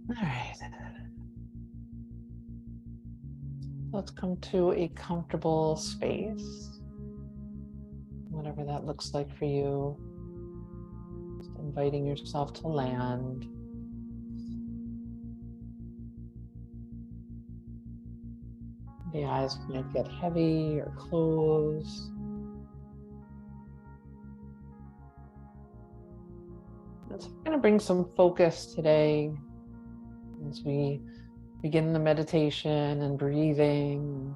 All right. Let's come to a comfortable space, whatever that looks like for you. Just inviting yourself to land. The eyes might get heavy or close. It's going to bring some focus today as we begin the meditation and breathing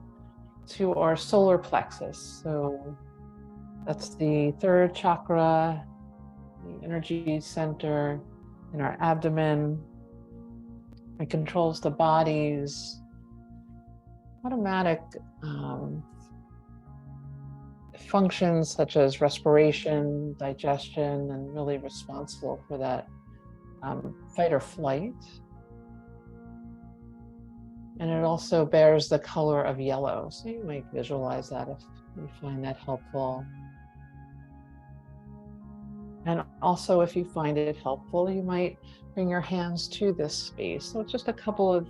to our solar plexus. So that's the third chakra, the energy center in our abdomen. It controls the body's automatic functions such as respiration, digestion, and really responsible for that fight or flight. And it also bears the color of yellow. So you might visualize that if you find that helpful. And also, if you find it helpful, you might bring your hands to this space. So it's just a couple of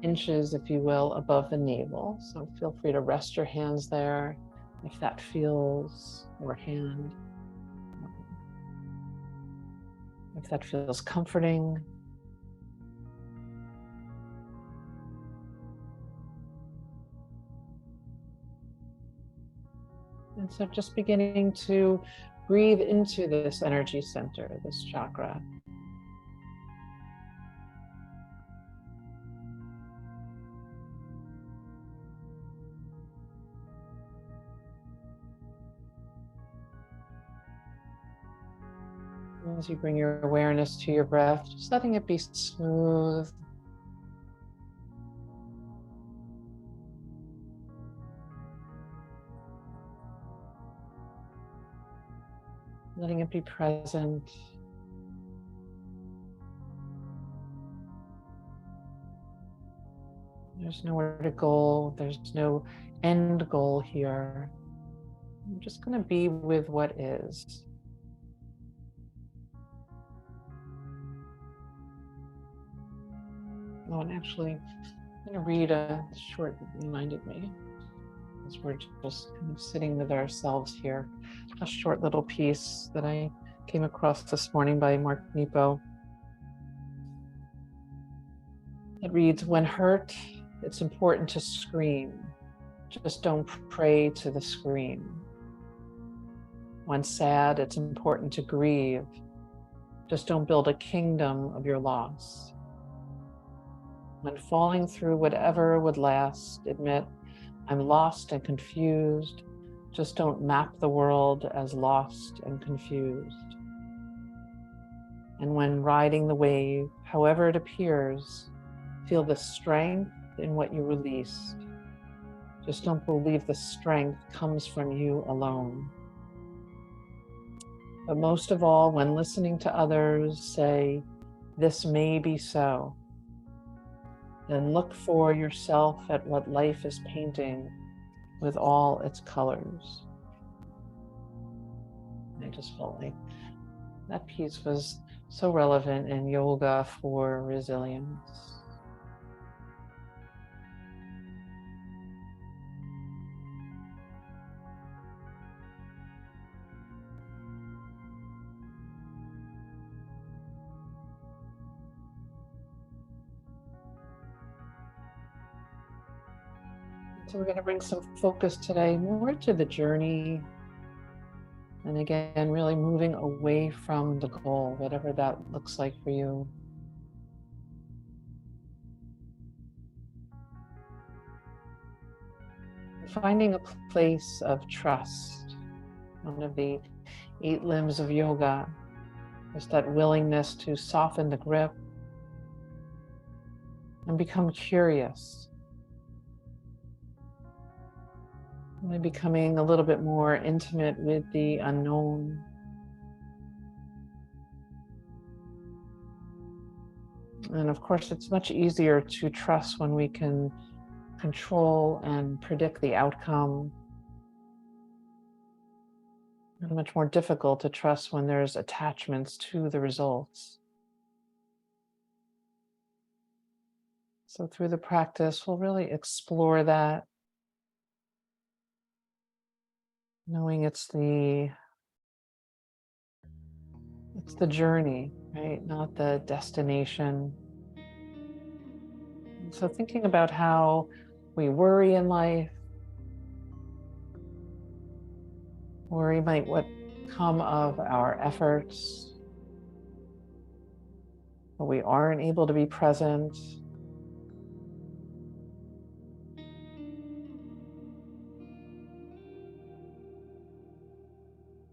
inches, if you will, above the navel. So feel free to rest your hands there if that feels, or hand, if that feels comforting. And so just beginning to breathe into this energy center, this chakra. As you bring your awareness to your breath, just letting it be smooth. Letting it be present. There's nowhere to go. There's no end goal here. I'm just going to be with what is. Oh, and actually, I'm going to read a short, reminded me, as we're just kind of sitting with ourselves here, a short little piece that I came across this morning by Mark Nepo. It reads, "When hurt, it's important to scream. Just don't pray to the scream. When sad, it's important to grieve. Just don't build a kingdom of your loss. When falling through whatever would last, admit, I'm lost and confused. Just don't map the world as lost and confused. And when riding the wave, however it appears, feel the strength in what you released. Just don't believe the strength comes from you alone. But most of all, when listening to others say, this may be so, then look for yourself at what life is painting with all its colors." I just felt like that piece was so relevant in yoga for resilience. So we're going to bring some focus today more to the journey. And again, really moving away from the goal, whatever that looks like for you. Finding a place of trust, one of the 8 limbs of yoga, is that willingness to soften the grip and become curious. Really becoming a little bit more intimate with the unknown. And of course, it's much easier to trust when we can control and predict the outcome. And much more difficult to trust when there's attachments to the results. So through the practice, we'll really explore that, knowing it's the journey, right? Not the destination. And so thinking about how we worry in life, worry might what come of our efforts, but we aren't able to be present.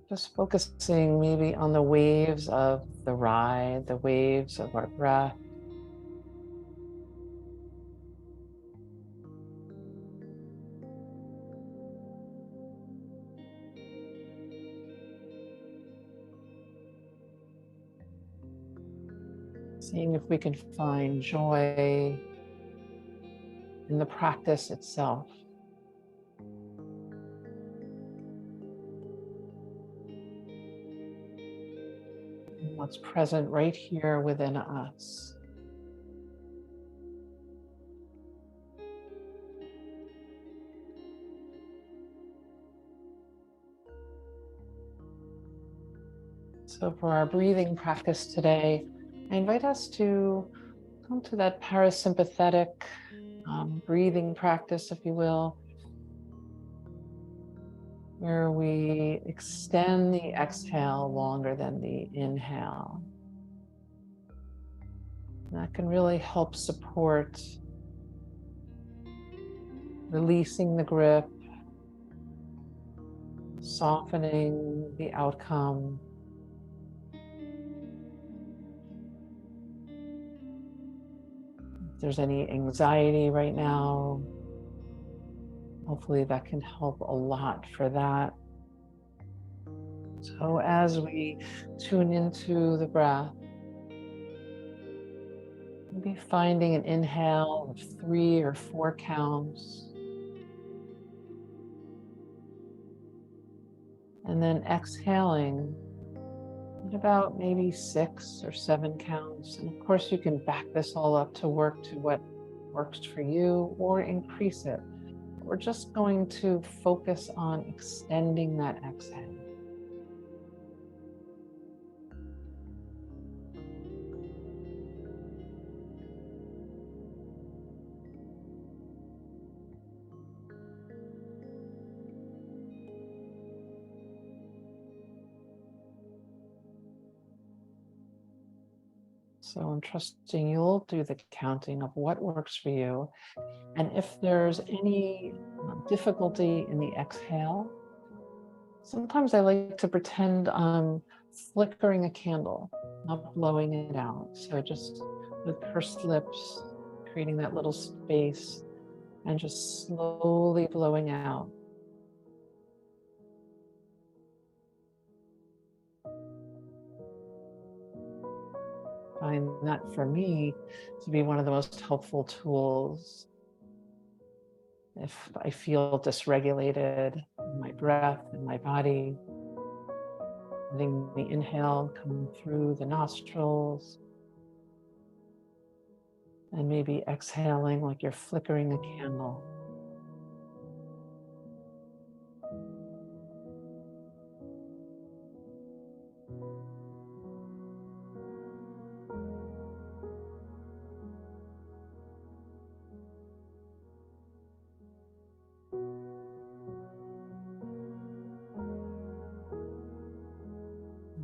Just focusing maybe on the waves of the ride, the waves of our breath. Seeing if we can find joy in the practice itself. And what's present right here within us. So for our breathing practice today, I invite us to come to that parasympathetic breathing practice, if you will, where we extend the exhale longer than the inhale. That can really help support releasing the grip, softening the outcome. If there's any anxiety right now, hopefully that can help a lot for that. So as we tune into the breath, maybe finding an inhale of 3 or 4 counts, and then exhaling at about maybe 6 or 7 counts. And of course, you can back this all up to work to what works for you or increase it. We're just going to focus on extending that exhale. So I'm trusting you'll do the counting of what works for you. And if there's any difficulty in the exhale, sometimes I like to pretend I'm flickering a candle, not blowing it out. So just with pursed lips, creating that little space and just slowly blowing out. Find that for me to be one of the most helpful tools if I feel dysregulated in my breath and my body. Letting the inhale come through the nostrils and maybe exhaling like you're flickering a candle.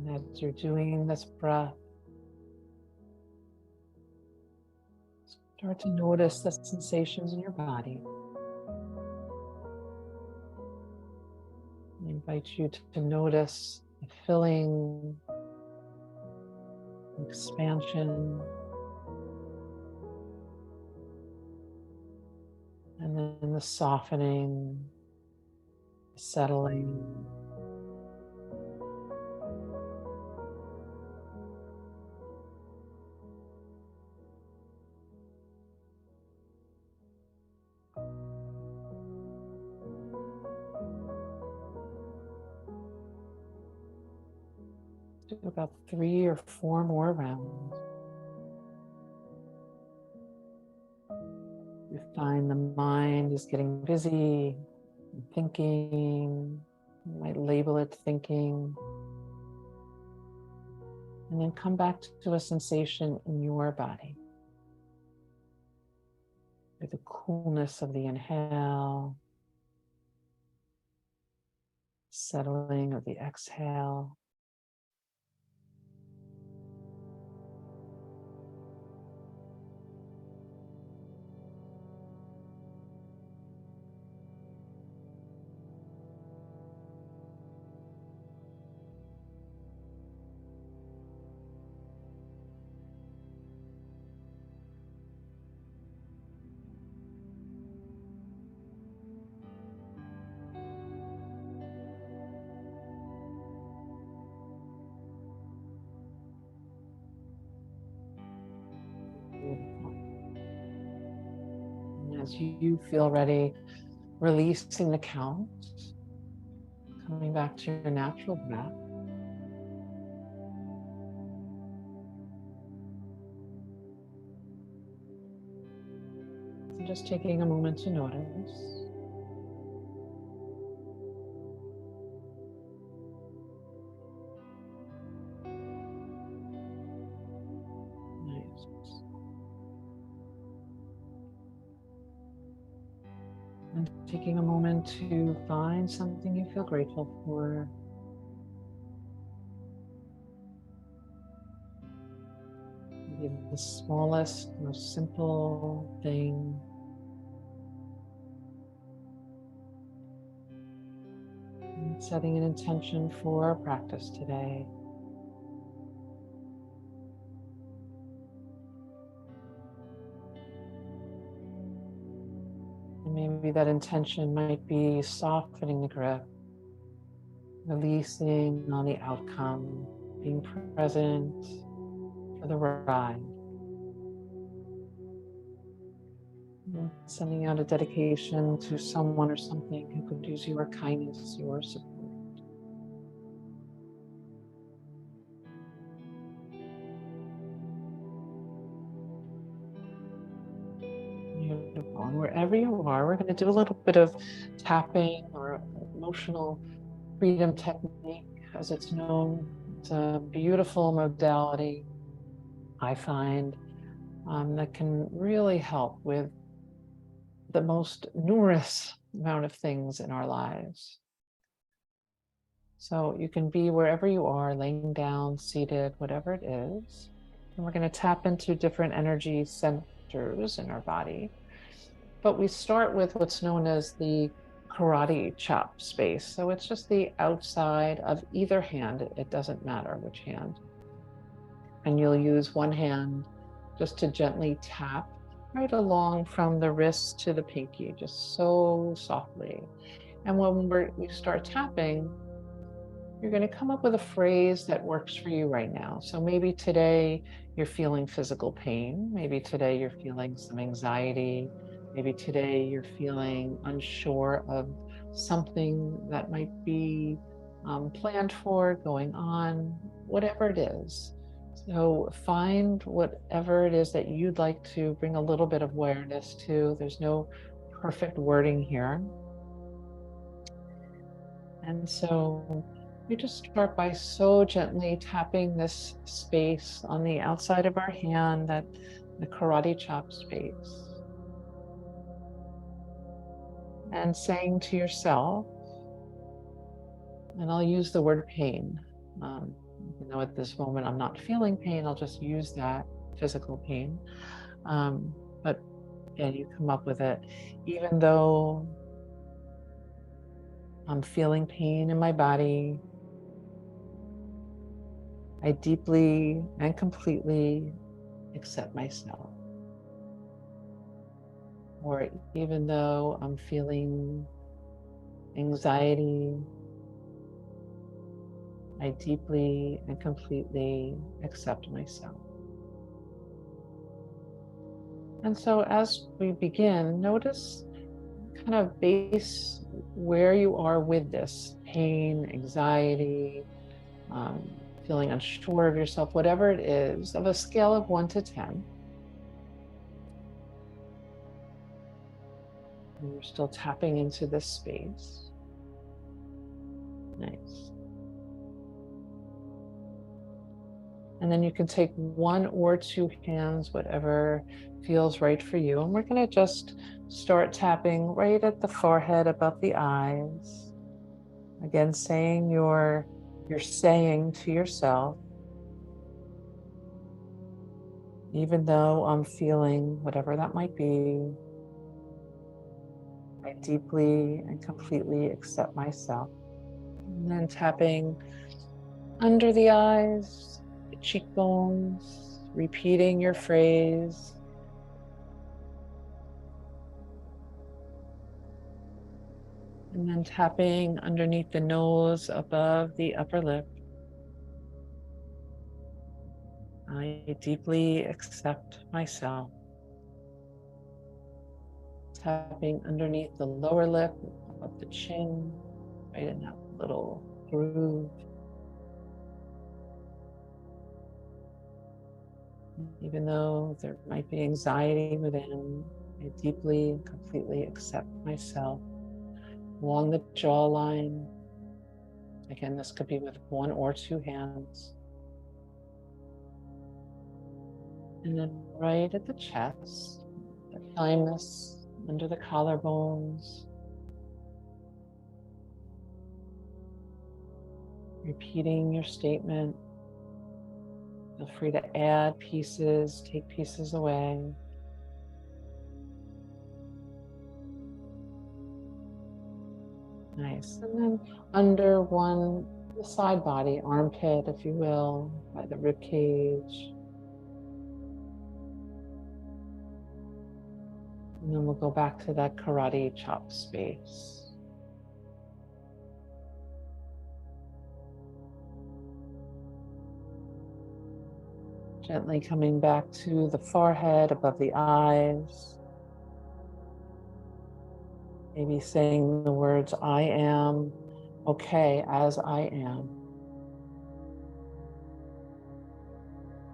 And as you're doing this breath, start to notice the sensations in your body. I invite you to notice the filling, expansion, and then the softening, settling. Do about 3 or 4 more rounds. You find the mind is getting busy, thinking, you might label it thinking, and then come back to a sensation in your body. With the coolness of the inhale, settling of the exhale. Beautiful. And as you feel ready, releasing the count, coming back to your natural breath. And just taking a moment to notice. Nice. And taking a moment to find something you feel grateful for. Maybe the smallest, most simple thing. And setting an intention for our practice today. And maybe that intention might be softening the grip, releasing on the outcome, being present for the ride. And sending out a dedication to someone or something who could use your kindness, your support. Beautiful. And wherever you are, we're going to do a little bit of tapping or emotional freedom technique, as it's known. It's a beautiful modality, I find, that can really help with the most numerous amount of things in our lives. So you can be wherever you are, laying down, seated, whatever it is. And we're going to tap into different energy centers in our body. But we start with what's known as the karate chop space. So it's just the outside of either hand. It doesn't matter which hand. And you'll use one hand just to gently tap right along from the wrist to the pinky, just so softly. And when we start tapping, you're going to come up with a phrase that works for you right now. So maybe today you're feeling physical pain. Maybe today you're feeling some anxiety. Maybe today you're feeling unsure of something that might be planned for, going on, whatever it is. So find whatever it is that you'd like to bring a little bit of awareness to. There's no perfect wording here. And so we just start by so gently tapping this space on the outside of our hand, that the karate chop space. And saying to yourself, and I'll use the word pain. Even though at this moment I'm not feeling pain, I'll just use that physical pain. But again, you come up with it. Even though I'm feeling pain in my body, I deeply and completely accept myself. Or even though I'm feeling anxiety, I deeply and completely accept myself. And so as we begin, notice kind of base where you are with this pain, anxiety, feeling unsure of yourself, whatever it is, of a scale of 1 to 10. And you're still tapping into this space. Nice. And then you can take one or two hands, whatever feels right for you. And we're going to just start tapping right at the forehead above the eyes. Again, saying you're saying to yourself, even though I'm feeling whatever that might be, I deeply and completely accept myself. And then tapping under the eyes, the cheekbones, repeating your phrase. And then tapping underneath the nose, above the upper lip. I deeply accept myself. Tapping underneath the lower lip, above the chin, right in that little groove. Even though there might be anxiety within, I deeply and completely accept myself. Along the jawline. Again, this could be with one or two hands. And then right at the chest, the thymus, under the collarbones. Repeating your statement. Feel free to add pieces, take pieces away. Nice. And then under the side body, armpit, if you will, by the rib cage. And then we'll go back to that karate chop space. Gently coming back to the forehead, above the eyes. Maybe saying the words, I am okay as I am.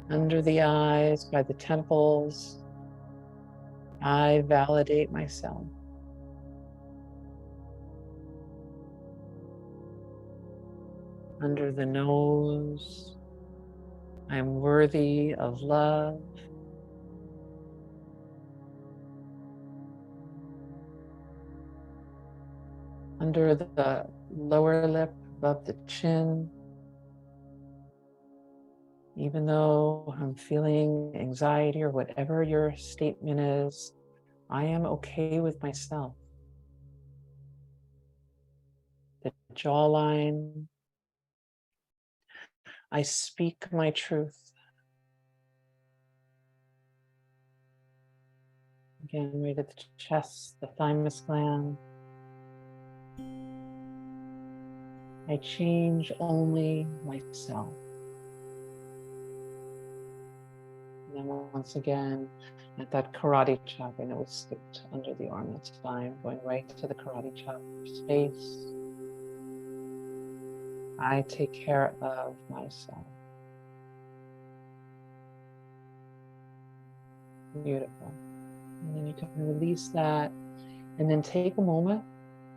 Under the eyes, by the temples, I validate myself. Under the nose, I am worthy of love. Under the lower lip, above the chin, even though I'm feeling anxiety or whatever your statement is, I am okay with myself. The jawline, I speak my truth. Again, right at the chest, the thymus gland. I change only myself. And then once again, at that karate chop, I know it skipped under the arm, that's fine. Going right to the karate chop space. I take care of myself. Beautiful. And then you can release that and then take a moment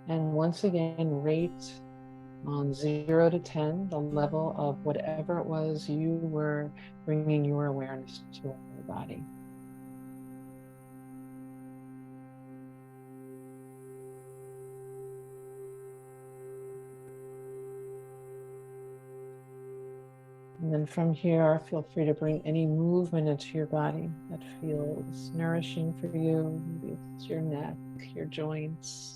and once again rate on 0 to 10 the level of whatever it was you were bringing your awareness to your body. And then from here, feel free to bring any movement into your body that feels nourishing for you. Maybe it's your neck, your joints.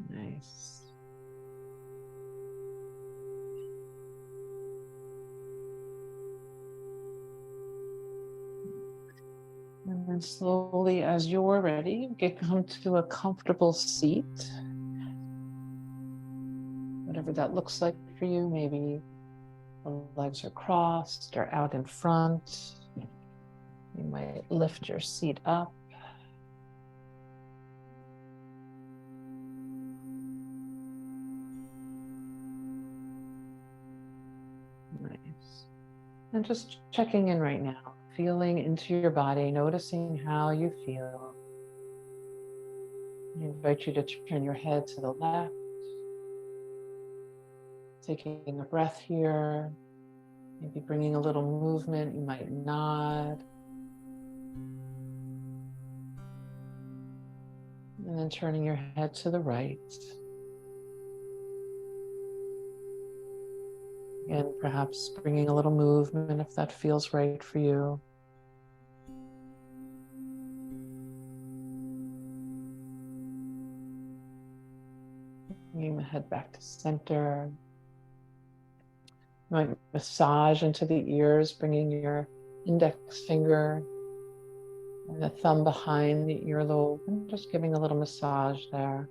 Nice. And then slowly, as you're ready, come to a comfortable seat. Whatever that looks like for you, maybe the legs are crossed or out in front. You might lift your seat up. Nice. Nice. And just checking in right now, feeling into your body, noticing how you feel. I invite you to turn your head to the left, taking a breath here, maybe bringing a little movement. You might nod. And then turning your head to the right. Again, perhaps bringing a little movement if that feels right for you. Bringing the head back to center. You might massage into the ears, bringing your index finger and the thumb behind the earlobe, and just giving a little massage there.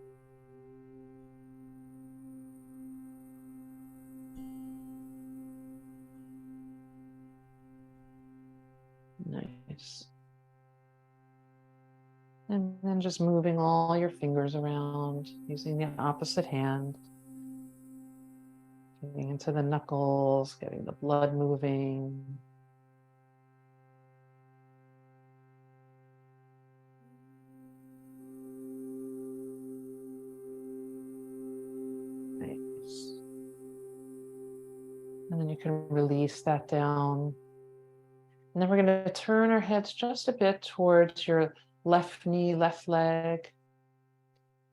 Nice. And then just moving all your fingers around, using the opposite hand. Getting into the knuckles, getting the blood moving. Nice. And then you can release that down. And then we're going to turn our heads just a bit towards your left knee, left leg.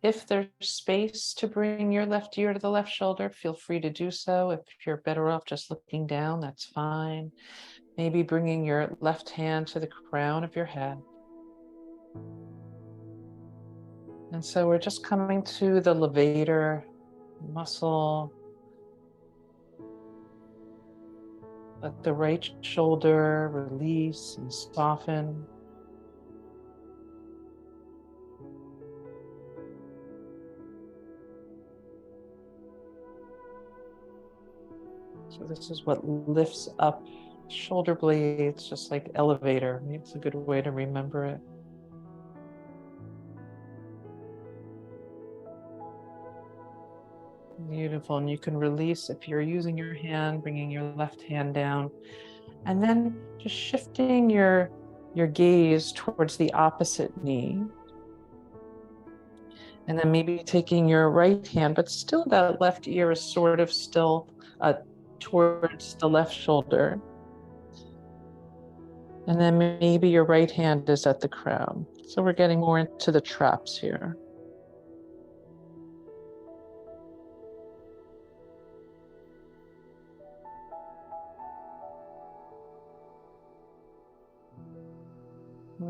If there's space to bring your left ear to the left shoulder, feel free to do so. If you're better off just looking down, that's fine. Maybe bringing your left hand to the crown of your head. And so we're just coming to the levator muscle. Let the right shoulder release and soften. So this is what lifts up shoulder blades, just like elevator. It's a good way to remember it. Beautiful. And you can release if you're using your hand, bringing your left hand down, and then just shifting your gaze towards the opposite knee. And then maybe taking your right hand, but still that left ear is sort of still towards the left shoulder. And then maybe your right hand is at the crown. So we're getting more into the traps here.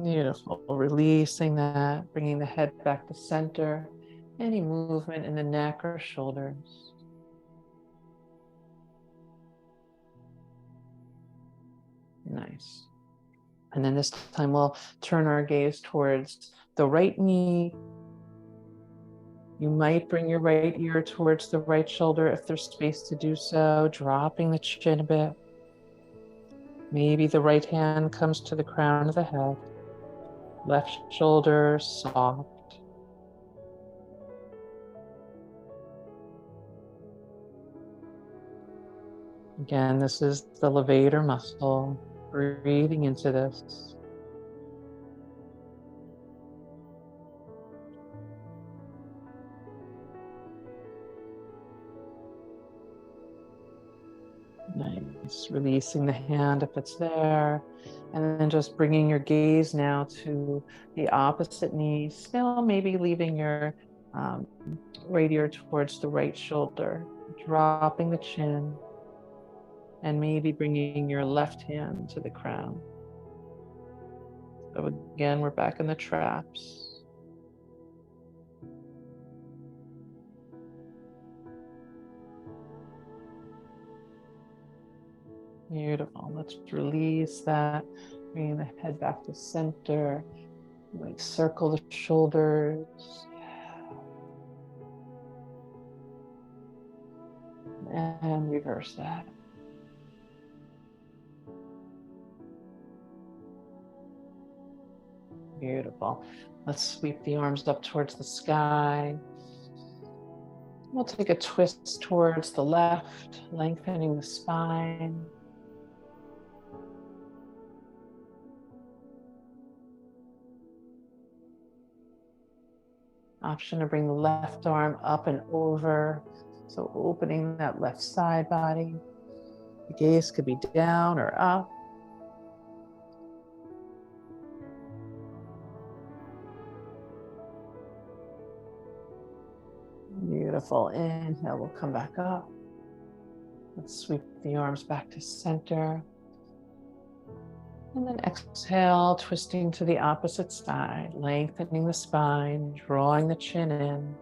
Beautiful. Releasing that, bringing the head back to center. Any movement in the neck or shoulders. Nice. And then this time we'll turn our gaze towards the right knee. You might bring your right ear towards the right shoulder if there's space to do so, dropping the chin a bit. Maybe the right hand comes to the crown of the head. Left shoulder soft. Again, this is the levator muscle. Breathing into this. Nice. Releasing the hand if it's there. And then just bringing your gaze now to the opposite knee. Still maybe leaving your right ear towards the right shoulder. Dropping the chin. And maybe bringing your left hand to the crown. So again, we're back in the traps. Beautiful. Let's release that. Bringing the head back to center. Like circle the shoulders. And reverse that. Beautiful. Let's sweep the arms up towards the sky. We'll take a twist towards the left, lengthening the spine. Option to bring the left arm up and over. So opening that left side body. The gaze could be down or up. Beautiful. Inhale, we'll come back up. Let's sweep the arms back to center. And then exhale, twisting to the opposite side, lengthening the spine, drawing the chin in.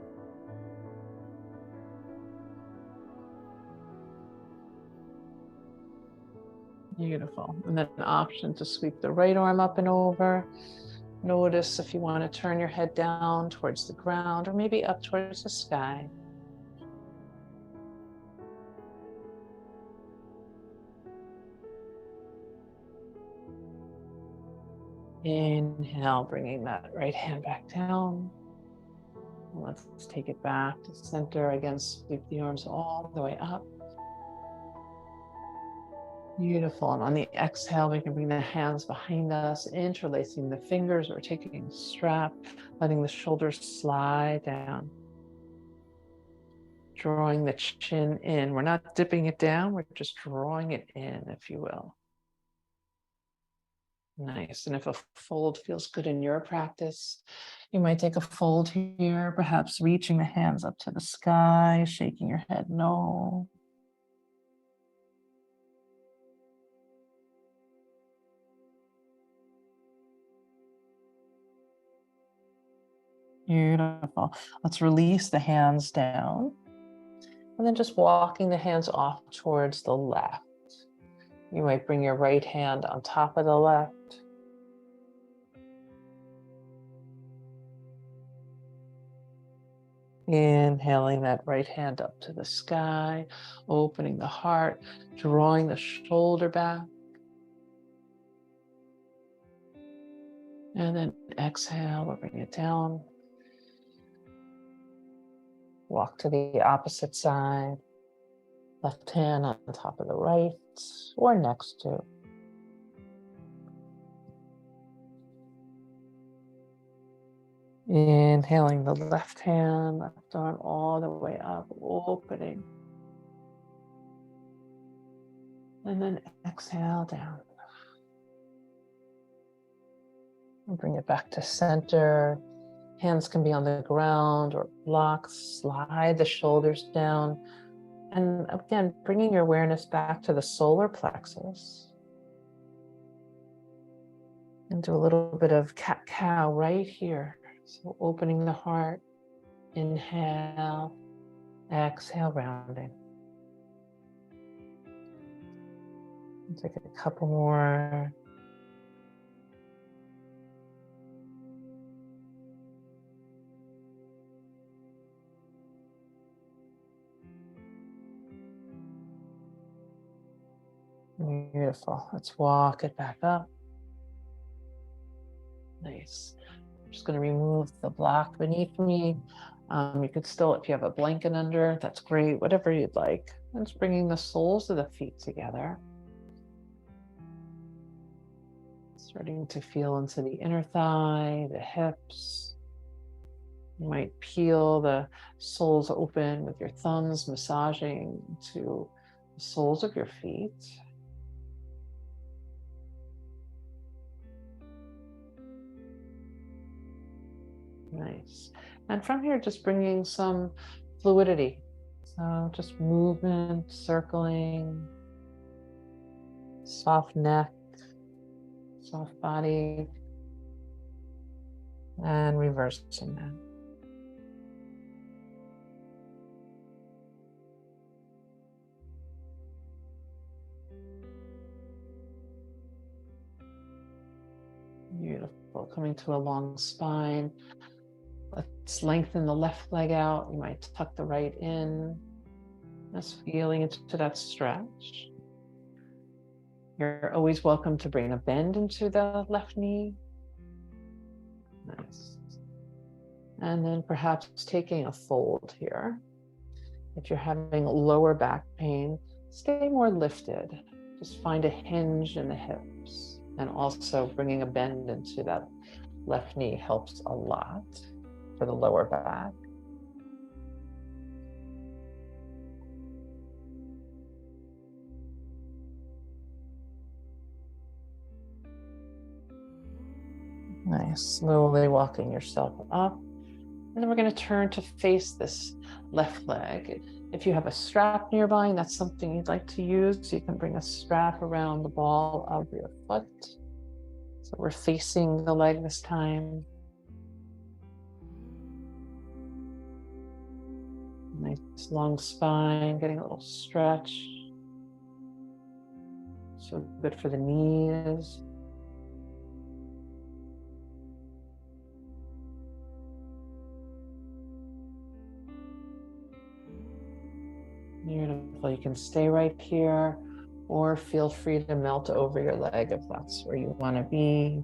Beautiful. And then an option to sweep the right arm up and over. Notice if you want to turn your head down towards the ground or maybe up towards the sky. Inhale, bringing that right hand back down. Let's take it back to center. Again, sweep the arms all the way up. Beautiful. And on the exhale, we can bring the hands behind us, interlacing the fingers or taking the strap, letting the shoulders slide down. Drawing the chin in. We're not dipping it down, we're just drawing it in, if you will. Nice. And if a fold feels good in your practice, you might take a fold here, perhaps reaching the hands up to the sky, shaking your head no. Beautiful. Let's release the hands down. And then just walking the hands off towards the left. You might bring your right hand on top of the left. Inhaling that right hand up to the sky, opening the heart, drawing the shoulder back. And then exhale, we'll bring it down. Walk to the opposite side. Left hand on top of the right or next to. Inhaling the left hand, left arm all the way up, opening. And then exhale down. And bring it back to center. Hands can be on the ground or blocks. Slide the shoulders down. And again, bringing your awareness back to the solar plexus. And do a little bit of cat-cow right here. So opening the heart, inhale, exhale, rounding. Take a couple more. Beautiful. Let's walk it back up. Nice. I'm just going to remove the block beneath me. You could still, if you have a blanket under, that's great, whatever you'd like. And just bringing the soles of the feet together. Starting to feel into the inner thigh, the hips. You might peel the soles open with your thumbs, massaging to the soles of your feet. Nice. And from here, just bringing some fluidity. So just movement, circling, soft neck, soft body, and reversing that. Beautiful. Coming to a long spine. Let's lengthen the left leg out. You might tuck the right in. Just feeling into that stretch. You're always welcome to bring a bend into the left knee. Nice. And then perhaps taking a fold here. If you're having lower back pain, stay more lifted. Just find a hinge in the hips, and also bringing a bend into that left knee helps a lot for the lower back. Nice, slowly walking yourself up. And then we're going to turn to face this left leg. If you have a strap nearby and that's something you'd like to use, you can bring a strap around the ball of your foot. So we're facing the leg this time. Nice long spine, getting a little stretch. So good for the knees. Beautiful. You can stay right here or feel free to melt over your leg if that's where you want to be.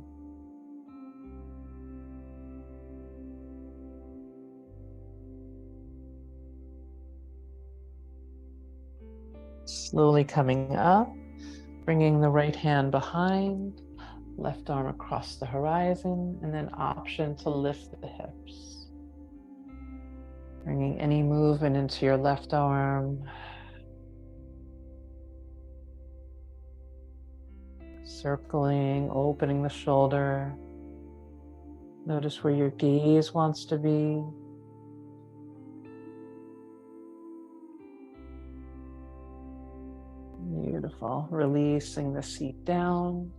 Slowly coming up, bringing the right hand behind, left arm across the horizon, and then option to lift the hips. Bringing any movement into your left arm. Circling, opening the shoulder. Notice where your gaze wants to be. Beautiful. Releasing the seat down.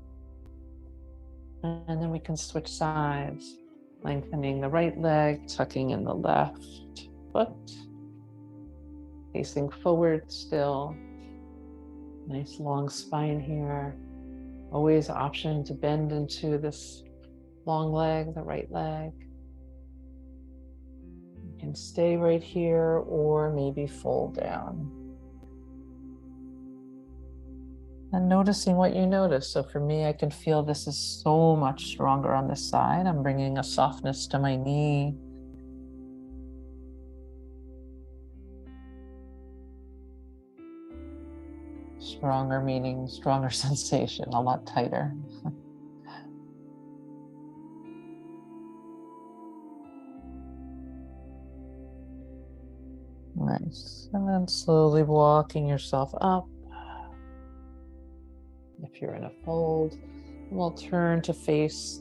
And then we can switch sides. Lengthening the right leg, tucking in the left foot. Facing forward still. Nice long spine here. Always option to bend into this long leg, the right leg. You can stay right here or maybe fold down. And noticing what you notice. So for me, I can feel this is so much stronger on this side. I'm bringing a softness to my knee. Stronger meaning stronger sensation, a lot tighter. Nice. And then slowly walking yourself up. If you're in a fold, we'll turn to face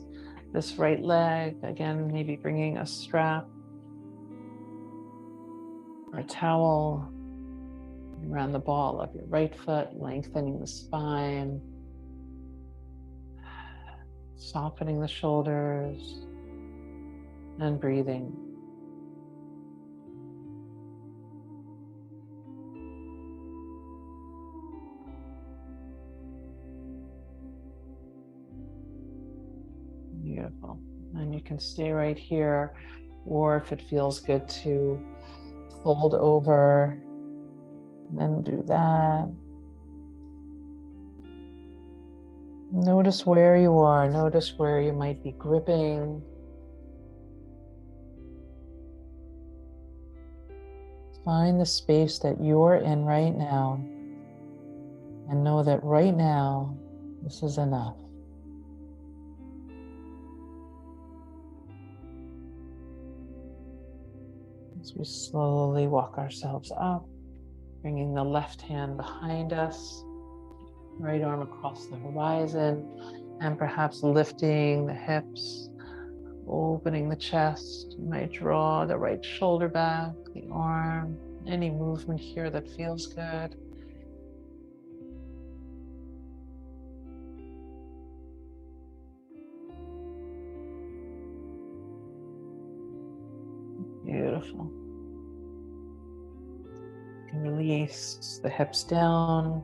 this right leg. Again, maybe bringing a strap or a towel around the ball of your right foot, lengthening the spine, softening the shoulders, and breathing. Beautiful. And you can stay right here, or if it feels good to fold over, and then do that. Notice where you are. Notice where you might be gripping. Find the space that you're in right now, and know that right now, this is enough. As we slowly walk ourselves up, bringing the left hand behind us, right arm across the horizon, and perhaps lifting the hips, opening the chest. You might draw the right shoulder back, the arm, any movement here that feels good. Beautiful. You can release the hips down.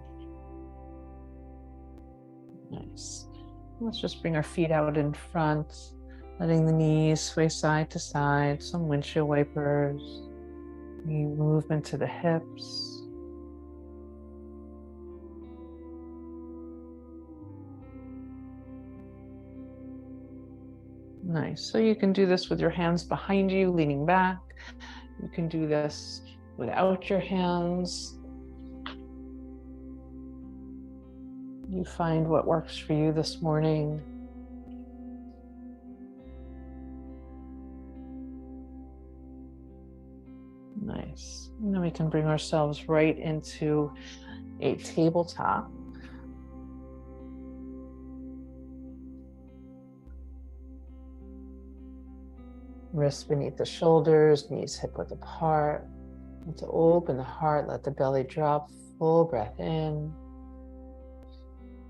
Nice. Let's just bring our feet out in front, letting the knees sway side to side, some windshield wipers, any movement to the hips. Nice. So you can do this with your hands behind you, leaning back. You can do this without your hands. You find what works for you this morning. Nice. And then we can bring ourselves right into a tabletop. Wrists beneath the shoulders, knees hip width apart. And to open the heart, let the belly drop. Full breath in.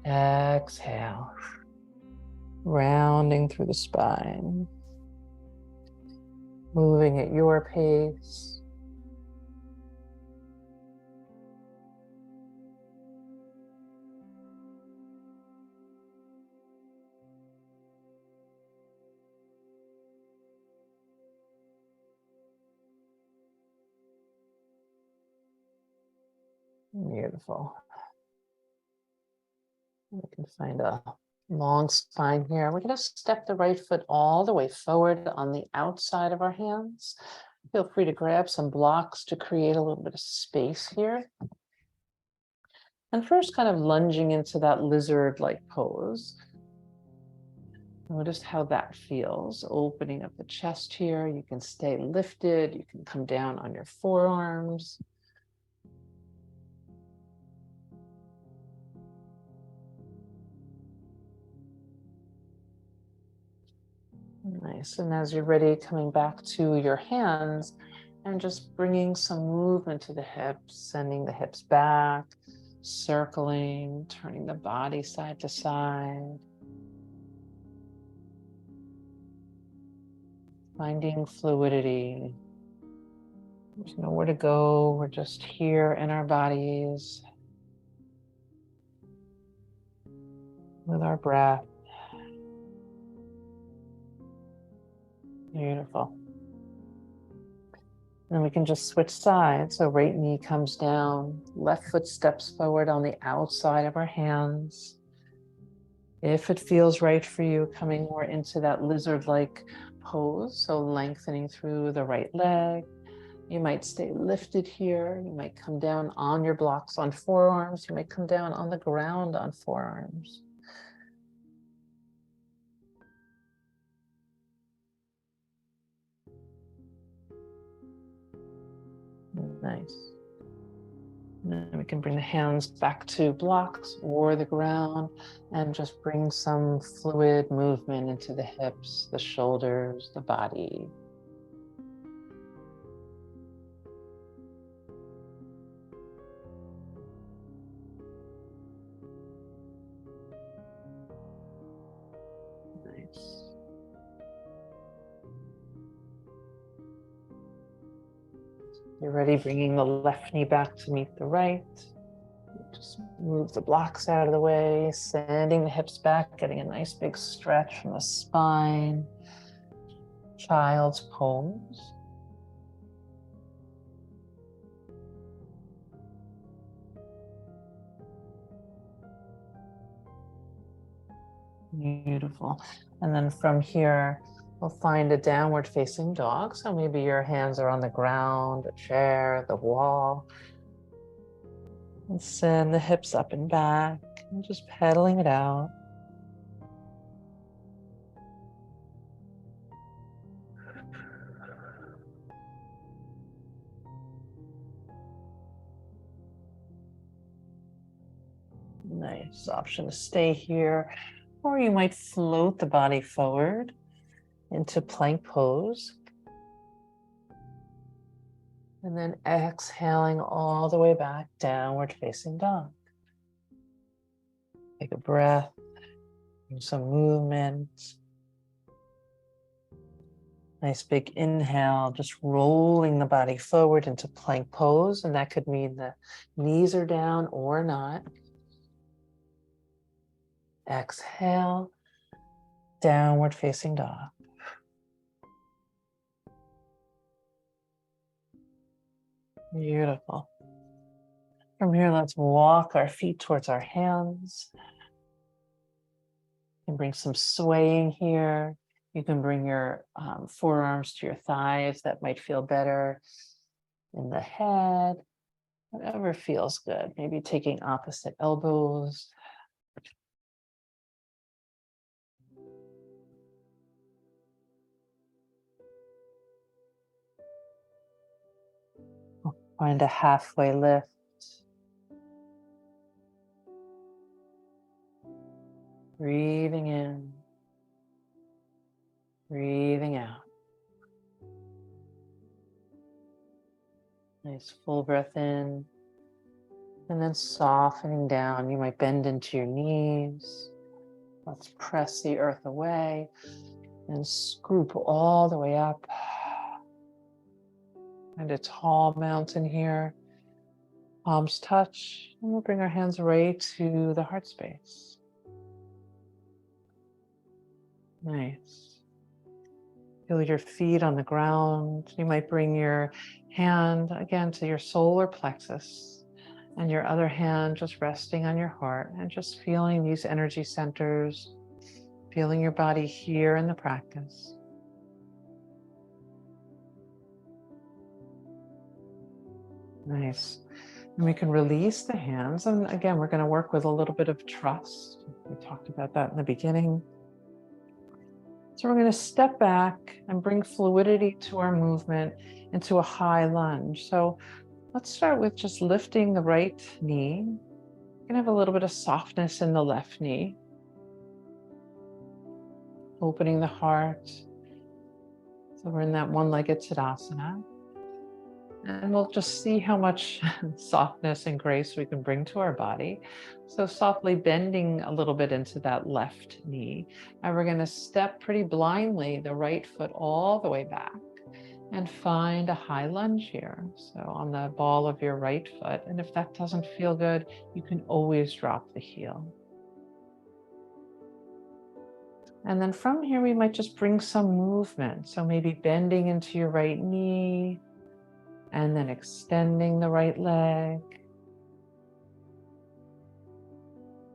Exhale. Rounding through the spine. Moving at your pace. Beautiful. We can find a long spine here. We're going to step the right foot all the way forward on the outside of our hands. Feel free to grab some blocks to create a little bit of space here. And first, kind of lunging into that lizard-like pose. Notice how that feels, opening up the chest here. You can stay lifted. You can come down on your forearms. Nice. And as you're ready, coming back to your hands and just bringing some movement to the hips, sending the hips back, circling, turning the body side to side. Finding fluidity. There's nowhere to go. We're just here in our bodies with our breath. Beautiful. And we can just switch sides. So right knee comes down, left foot steps forward on the outside of our hands. If it feels right for you, coming more into that lizard-like pose. So lengthening through the right leg. You might stay lifted here. You might come down on your blocks on forearms. You might come down on the ground on forearms. Nice. And then we can bring the hands back to blocks or the ground and just bring some fluid movement into the hips, the shoulders, the body. Nice. You're ready, bringing the left knee back to meet the right. Just move the blocks out of the way, sending the hips back, getting a nice big stretch from the spine. Child's pose. Beautiful. And then from here, we'll find a downward facing dog. So maybe your hands are on the ground, the chair, the wall. And send the hips up and back and just pedaling it out. Nice option to stay here, or you might float the body forward into plank pose. And then exhaling all the way back, downward facing dog. Take a breath, some movement. Nice big inhale, just rolling the body forward into plank pose. And that could mean the knees are down or not. Exhale, downward facing dog. Beautiful. From here, let's walk our feet towards our hands. You can bring some swaying here. You can bring your forearms to your thighs. That might feel better. in the head, whatever feels good. Maybe taking opposite elbows. Find a halfway lift. Breathing in, breathing out. Nice full breath in, and then softening down. You might bend into your knees. Let's press the earth away and scoop all the way up. And a tall mountain here. Palms touch, and we'll bring our hands right to the heart space. Nice. Feel your feet on the ground. You might bring your hand again to your solar plexus and your other hand just resting on your heart and just feeling these energy centers, feeling your body here in the practice. Nice. And we can release the hands. And again, we're going to work with a little bit of trust. We talked about that in the beginning. So we're going to step back and bring fluidity to our movement into a high lunge. So let's start with just lifting the right knee. You can have a little bit of softness in the left knee. Opening the heart. So we're in that one-legged Tadasana. And we'll just see how much softness and grace we can bring to our body. So softly bending a little bit into that left knee. And we're going to step pretty blindly the right foot all the way back and find a high lunge here. So on the ball of your right foot. And if that doesn't feel good, you can always drop the heel. And then from here, we might just bring some movement. So maybe bending into your right knee, and then extending the right leg.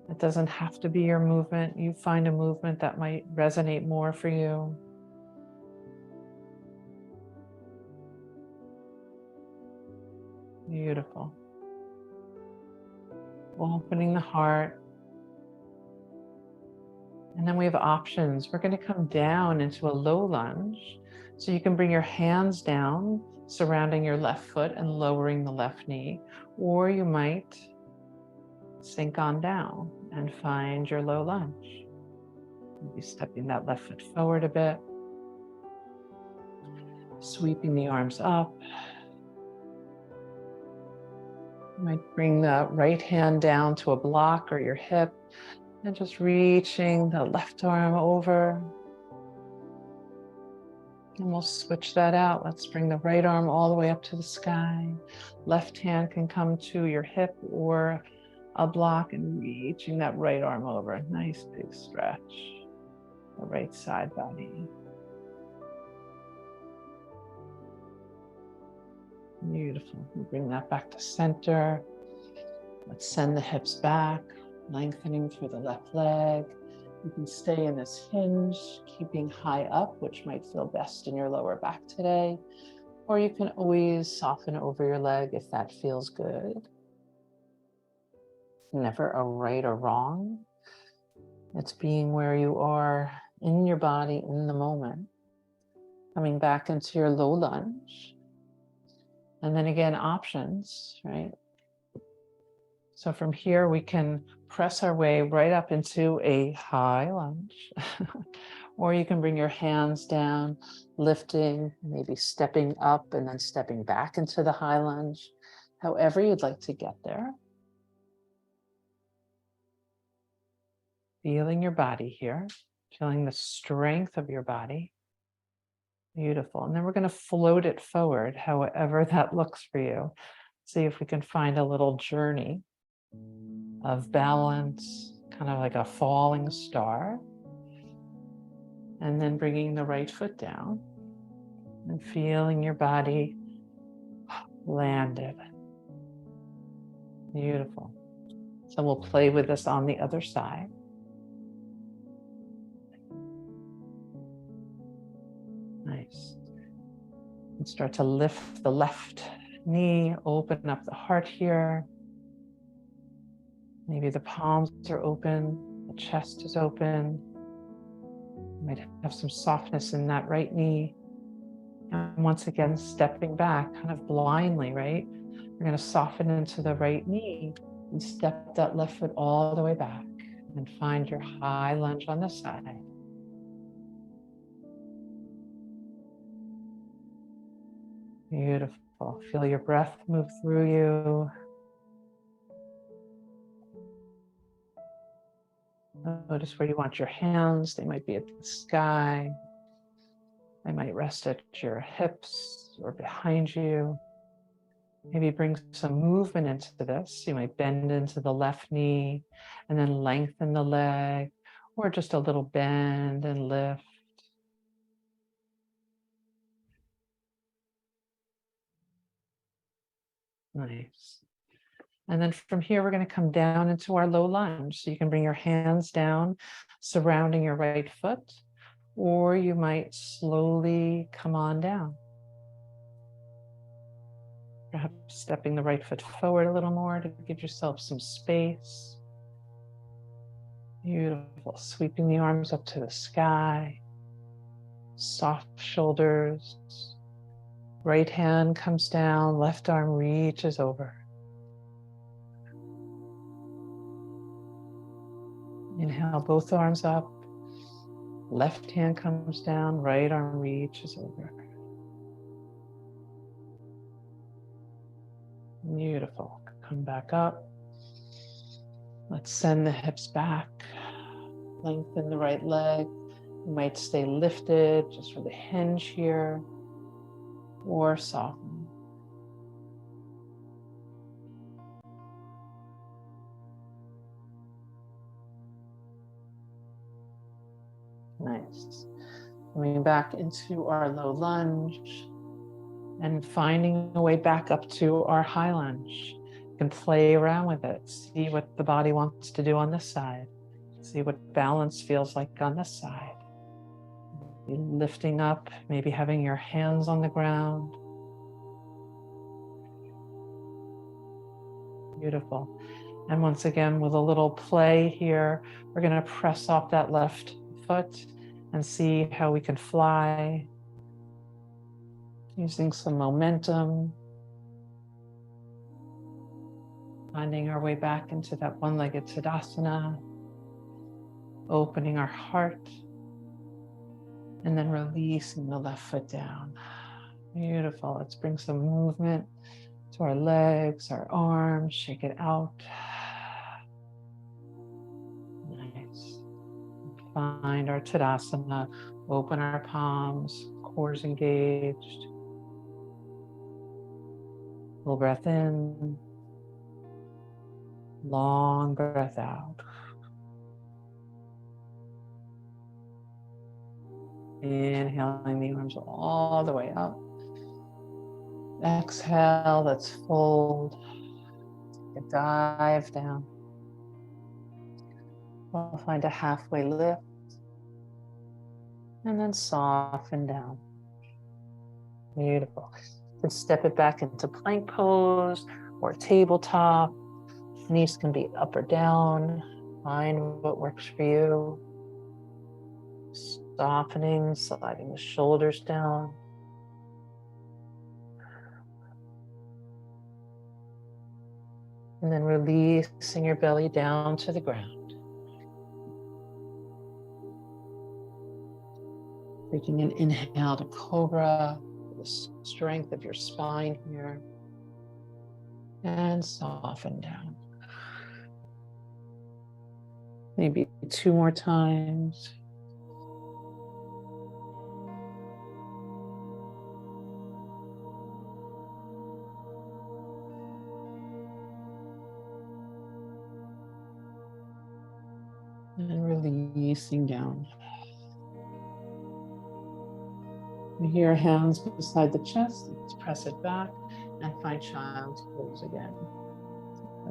It doesn't have to be your movement. You find a movement that might resonate more for you. Beautiful. Opening the heart. And then we have options. We're going to come down into a low lunge. So you can bring your hands down, surrounding your left foot and lowering the left knee, or you might sink on down and find your low lunge. Maybe stepping that left foot forward a bit, sweeping the arms up. You might bring the right hand down to a block or your hip and just reaching the left arm over. And we'll switch that out. Let's bring the right arm all the way up to the sky. Left hand can come to your hip or a block and reaching that right arm over. Nice big stretch. The right side body. Beautiful. We'll bring that back to center. Let's send the hips back, lengthening through the left leg. You can stay in this hinge, keeping high up, which might feel best in your lower back today. Or you can always soften over your leg if that feels good. Never a right or wrong. It's being where you are in your body in the moment. Coming back into your low lunge. And then again, options, right? So from here, we can press our way right up into a high lunge. Or you can bring your hands down, lifting, maybe stepping up and then stepping back into the high lunge. However you'd like to get there. Feeling your body here, feeling the strength of your body. Beautiful. And then we're going to float it forward, however that looks for you. See if we can find a little journey of balance, kind of like a falling star. And then bringing the right foot down and feeling your body landed. Beautiful. So we'll play with this on the other side. Nice. And start to lift the left knee, open up the heart here. Maybe the palms are open, the chest is open. You might have some softness in that right knee. And once again, stepping back kind of blindly, right? You're going to soften into the right knee and step that left foot all the way back and find your high lunge on the side. Beautiful. Feel your breath move through you. Notice where you want your hands. They might be at the sky. They might rest at your hips or behind you. Maybe bring some movement into this. You might bend into the left knee and then lengthen the leg, or just a little bend and lift. Nice. And then from here, we're going to come down into our low lunge. So you can bring your hands down, surrounding your right foot, or you might slowly come on down. Perhaps stepping the right foot forward a little more to give yourself some space. Beautiful. Sweeping the arms up to the sky. Soft shoulders. Right hand comes down, left arm reaches over. Inhale, both arms up. Left hand comes down, right arm reaches over. Beautiful. Come back up. Let's send the hips back. Lengthen the right leg. You might stay lifted just for the hinge here, or soften. Nice. Coming back into our low lunge and finding a way back up to our high lunge. You can play around with it. See what the body wants to do on this side. See what balance feels like on this side. Lifting up, maybe having your hands on the ground. Beautiful. And once again, with a little play here, we're going to press off that left foot and see how we can fly. Using some momentum. Finding our way back into that one-legged Tadasana. Opening our heart. And then releasing the left foot down. Beautiful. Let's bring some movement to our legs, our arms. Shake it out. Nice. Find our Tadasana. Open our palms. Core's engaged. Full breath in. Long breath out. Inhaling the arms all the way up. Exhale, let's fold. Take a dive down. We'll find a halfway lift. And then soften down. Beautiful. You can step it back into plank pose or tabletop. Knees can be up or down. Find what works for you. Softening, sliding the shoulders down. And then releasing your belly down to the ground. Taking an inhale to Cobra, the strength of your spine here. And soften down. Maybe 2 more times. And releasing down. And here, hands beside the chest. Let's press it back and find child's pose again.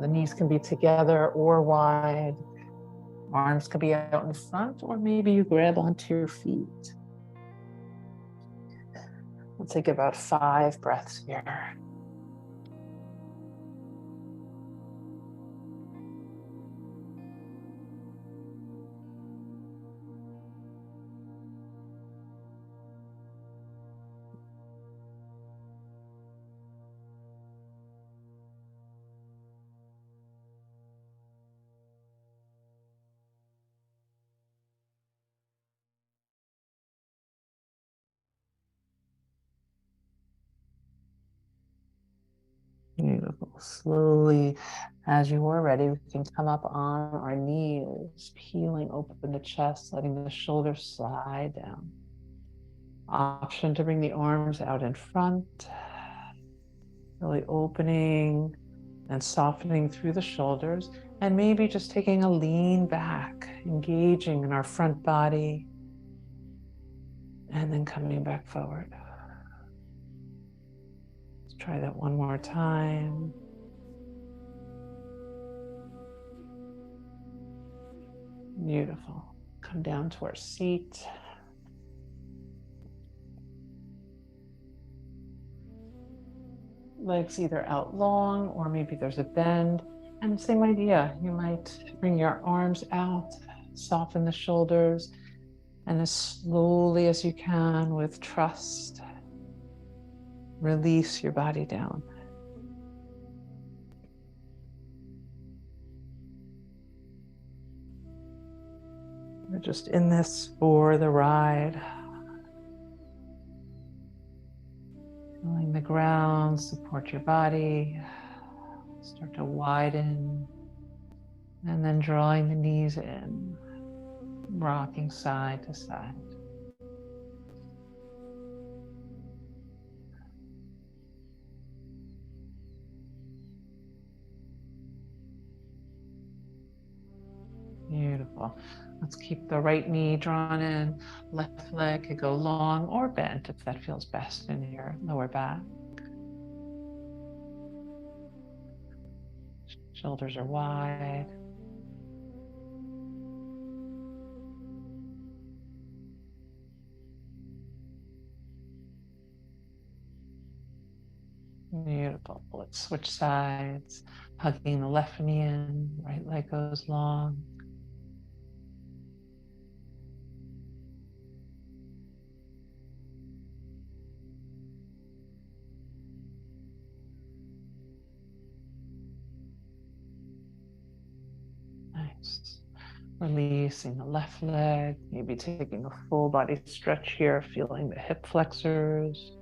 The knees can be together or wide. Arms could be out in front, or maybe you grab onto your feet. We'll take about 5 breaths here. Beautiful. Slowly, as you are ready, we can come up on our knees, peeling open the chest, letting the shoulders slide down. Option to bring the arms out in front, really opening and softening through the shoulders, and maybe just taking a lean back, engaging in our front body, and then coming back forward. Let's try that one more time. Beautiful. Come down to our seat. Legs either out long or maybe there's a bend. And same idea, you might bring your arms out, soften the shoulders, and as slowly as you can with trust, release your body down. We're just in this for the ride. Feeling the ground support your body, start to widen, and then drawing the knees in, rocking side to side. Beautiful. Let's keep the right knee drawn in. Left leg could go long or bent if that feels best in your lower back. Shoulders are wide. Beautiful. Let's switch sides. Hugging the left knee in, right leg goes long. Nice. Releasing the left leg, maybe taking a full body stretch here, feeling the hip flexors.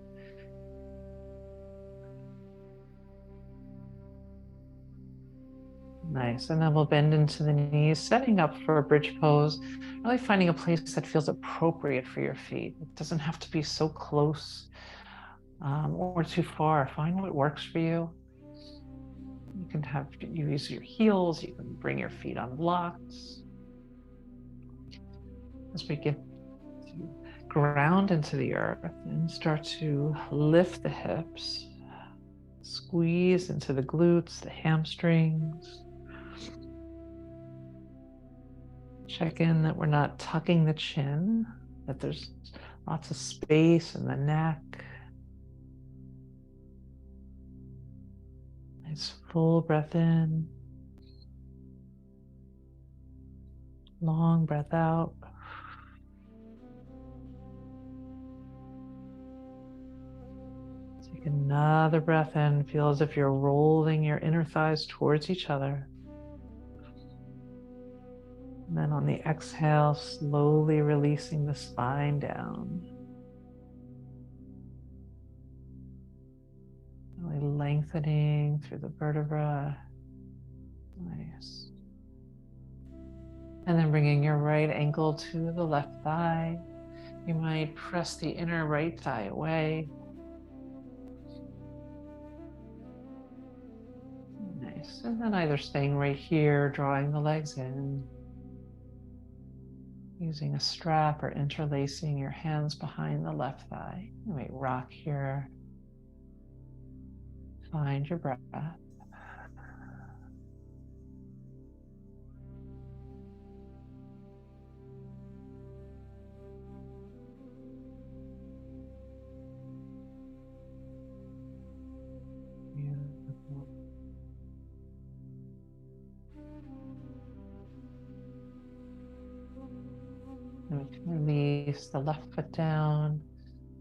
Nice, and then we'll bend into the knees, setting up for a bridge pose, really finding a place that feels appropriate for your feet. It doesn't have to be so close or too far. Find what works for you. You can use your heels, you can bring your feet on blocks. As we get to ground into the earth and start to lift the hips, squeeze into the glutes, the hamstrings. Check in that we're not tucking the chin, that there's lots of space in the neck. Nice full breath in. Long breath out. Take another breath in. Feel as if you're rolling your inner thighs towards each other. And then on the exhale, slowly releasing the spine down. Really lengthening through the vertebra. Nice. And then bringing your right ankle to the left thigh. You might press the inner right thigh away. Nice. And then either staying right here, drawing the legs in, using a strap or interlacing your hands behind the left thigh. You might rock here. Find your breath. Beautiful. And we can release the left foot down.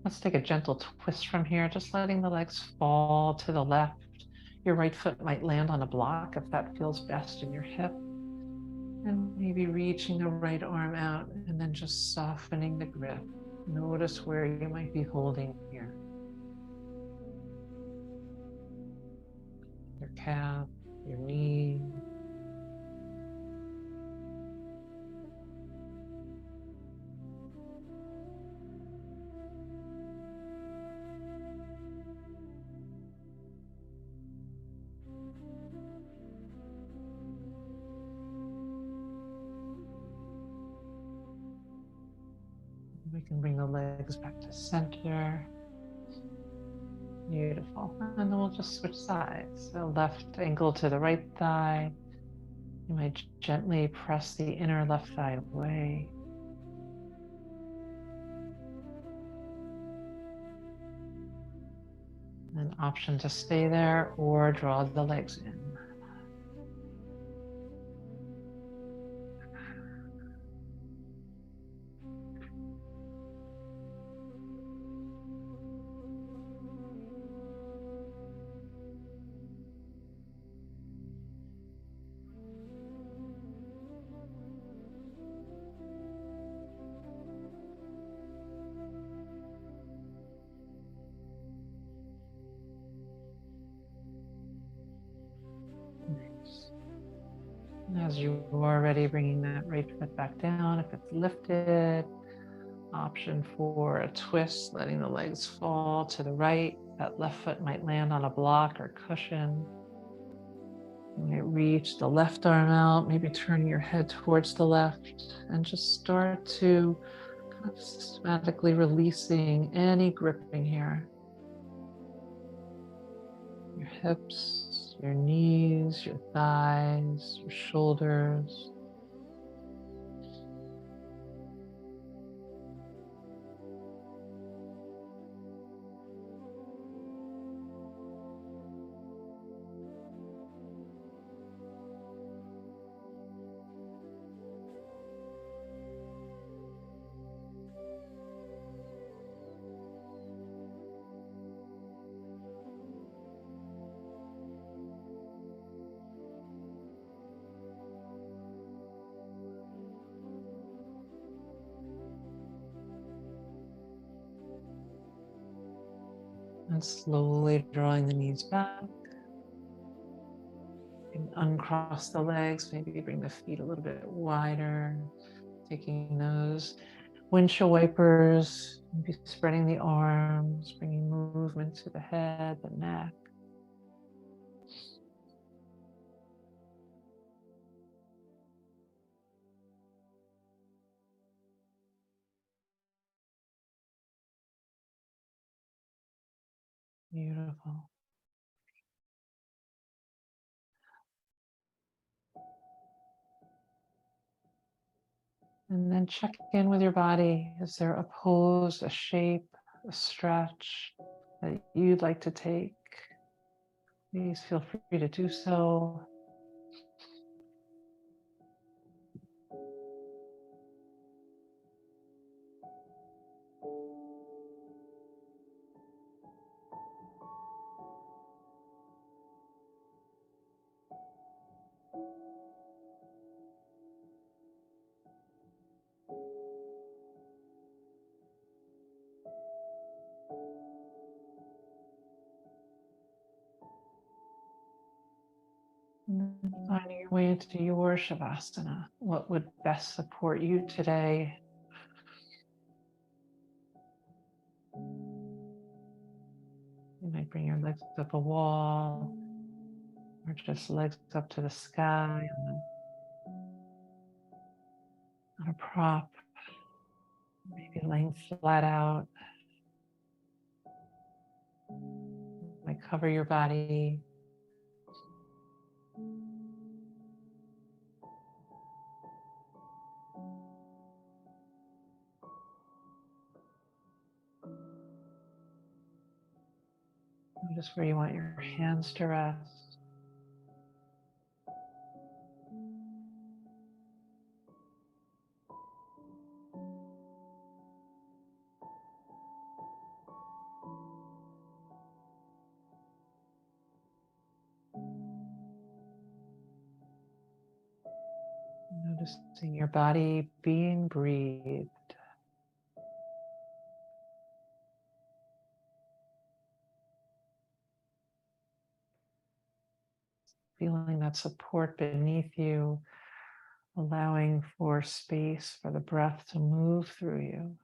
Let's take a gentle twist from here, just letting the legs fall to the left. Your right foot might land on a block if that feels best in your hip. And maybe reaching the right arm out and then just softening the grip. Notice where you might be holding here. your calf, your knee. We can bring the legs back to center. Beautiful. And then we'll just switch sides. So left ankle to the right thigh. You might gently press the inner left thigh away. An option to stay there or draw the legs in. As you are ready, bringing that right foot back down. If it's lifted, option for a twist, letting the legs fall to the right. That left foot might land on a block or cushion. You might reach the left arm out, maybe turning your head towards the left, and just start to kind of systematically releasing any gripping here. Your hips, your knees, your thighs, your shoulders. And slowly drawing the knees back. And uncross the legs, maybe bring the feet a little bit wider. Taking those windshield wipers, maybe spreading the arms, bringing movement to the head, the neck. Beautiful. And then check in with your body. Is there a pose, a shape, a stretch that you'd like to take? Please feel free to do so. And then finding your way into your Shavasana. What would best support you today? You might bring your legs up a wall or just legs up to the sky on a prop. Maybe laying flat out. You might cover your body. Notice where you want your hands to rest. Noticing your body being breathed. support beneath you, allowing for space for the breath to move through you.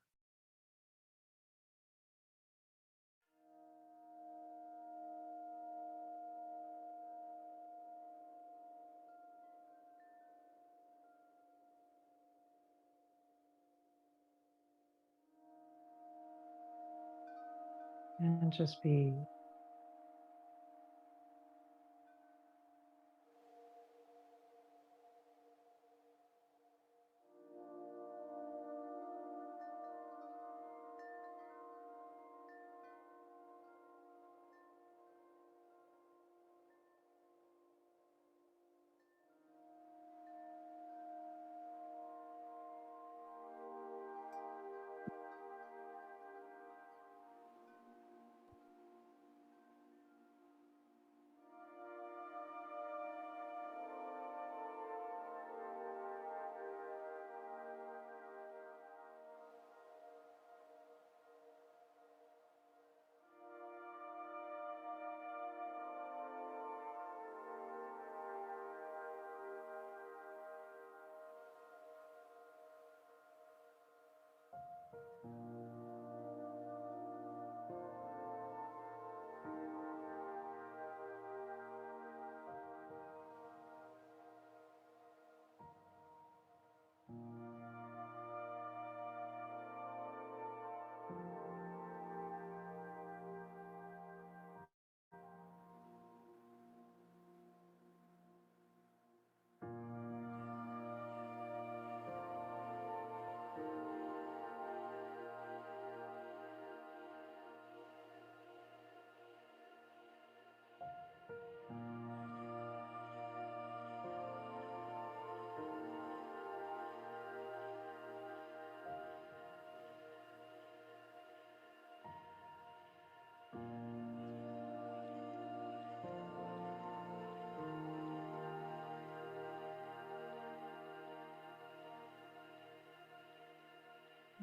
And just be.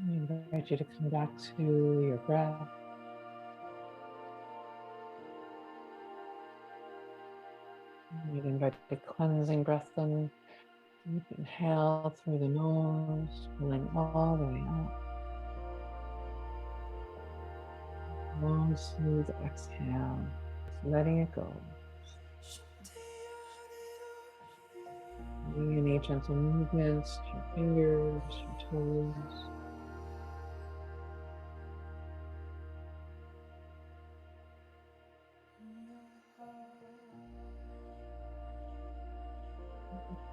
I invite you to come back to your breath. We'd invite a cleansing breath in. Deep inhale through the nose, pulling all the way up. Long, smooth exhale, just letting it go. Bringing any gentle movements to your fingers, your toes.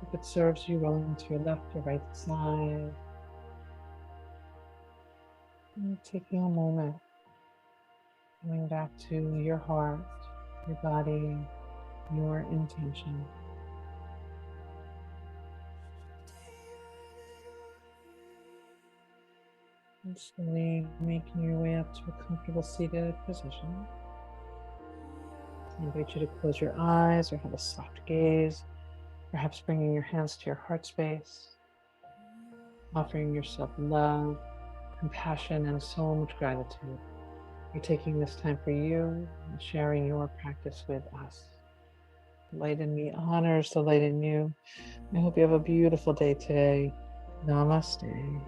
If it serves you, rolling to your left or right side. And taking a moment, coming back to your heart, your body, your intention. And slowly making your way up to a comfortable seated position. I invite you to close your eyes or have a soft gaze, perhaps bringing your hands to your heart space, offering yourself love, compassion, and so much gratitude for taking this time for you and sharing your practice with us. The light in me honors the light in you. I hope you have a beautiful day today. Namaste.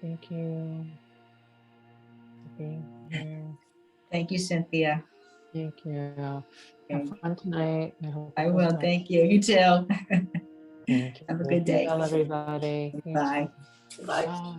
Thank you for being here. Thank you, Cynthia. Thank you. Okay. Have fun tonight. I will. Thank you. You too. Thank you. Have a good day. Be well, everybody. Bye. Bye.